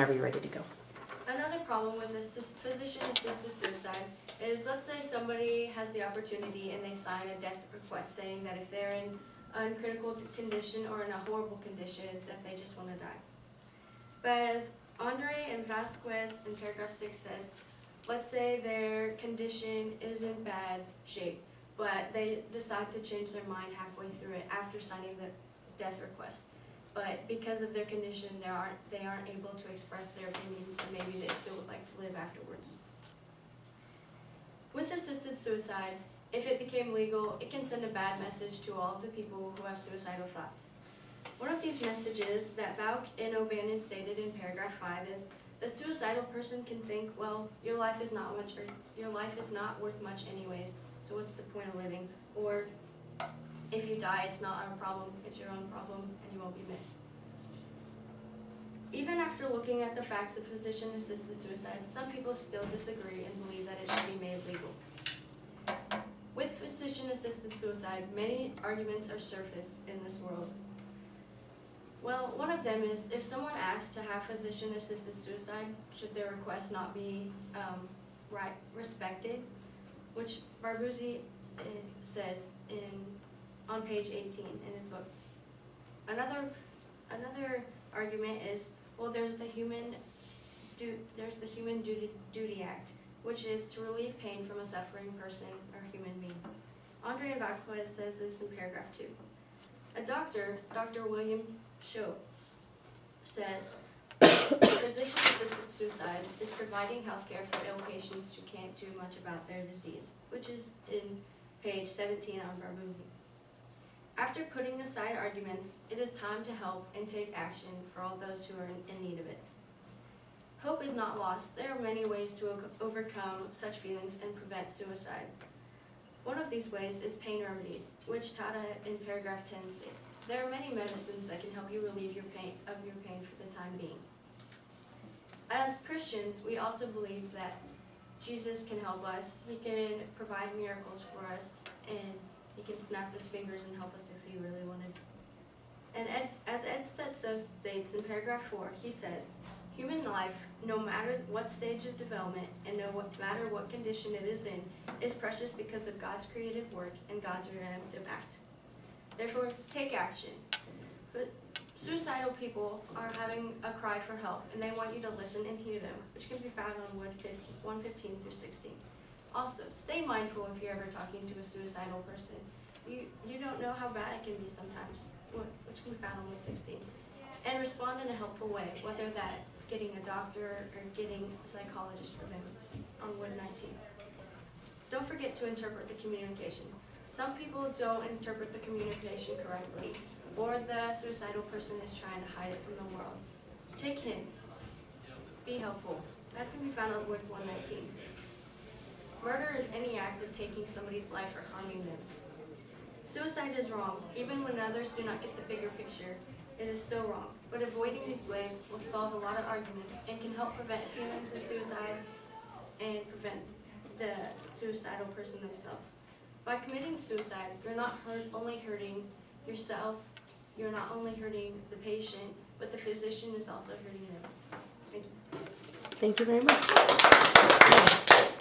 whenever you're ready to go. Another problem with physician-assisted suicide is, let's say somebody has the opportunity and they sign a death request saying that if they're in uncritical condition or in a horrible condition, that they just want to die. But as Andre and Vasquez in paragraph 6 says, let's say their condition is in bad shape, but they decide to change their mind halfway through it after signing the death request. But because of their condition, they aren't able to express their opinions, and maybe they still would like to live afterwards. With assisted suicide, if it became legal, it can send a bad message to all of the people who have suicidal thoughts. One of these messages that Bauk and O'Bannon stated in paragraph 5 is, the suicidal person can think, well, your life is not worth much anyways, so what's the point of living? Or, if you die, it's not our problem, it's your own problem, and you won't be missed. Even after looking at the facts of physician-assisted suicide, some people still disagree and believe that it should be made legal. With physician-assisted suicide, many arguments are surfaced in this world. Well, one of them is, if someone asks to have physician-assisted suicide, should their request not be respected? Which Barbuzzi says on page 18 in his book. Another argument is, well, there's the Human Duty Act, which is to relieve pain from a suffering person or human being. Andre and Vasquez says this in paragraph 2. A doctor, Dr. William Shope, says physician-assisted suicide is providing health care for ill patients who can't do much about their disease, which is in page 17 on Barbuzzi. After putting aside arguments, it is time to help and take action for all those who are in need of it. Hope is not lost. There are many ways to overcome such feelings and prevent suicide. One of these ways is pain remedies, which Tata in paragraph 10 states. There are many medicines that can help you relieve your pain for the time being. As Christians, we also believe that Jesus can help us. He can provide miracles for us, and he can snap his fingers and help us if he really wanted. And as Ed Stetso states in paragraph 4, he says, human life, no matter what stage of development and no matter what condition it is in, is precious because of God's creative work and God's redemptive act. Therefore, take action. But suicidal people are having a cry for help, and they want you to listen and hear them, which can be found on 115 through 16. Also, stay mindful if you're ever talking to a suicidal person. You don't know how bad it can be sometimes, which can be found on 116. And respond in a helpful way, whether that getting a doctor or getting a psychologist for them on 119. Don't forget to interpret the communication. Some people don't interpret the communication correctly, or the suicidal person is trying to hide it from the world. Take hints. Be helpful. That can be found on 119. Murder is any act of taking somebody's life or harming them. Suicide is wrong. Even when others do not get the bigger picture, it is still wrong. But avoiding these ways will solve a lot of arguments and can help prevent feelings of suicide and prevent the suicidal person themselves. By committing suicide, you're not only hurting yourself, you're not only hurting the patient, but the physician is also hurting them. Thank you. Thank you very much.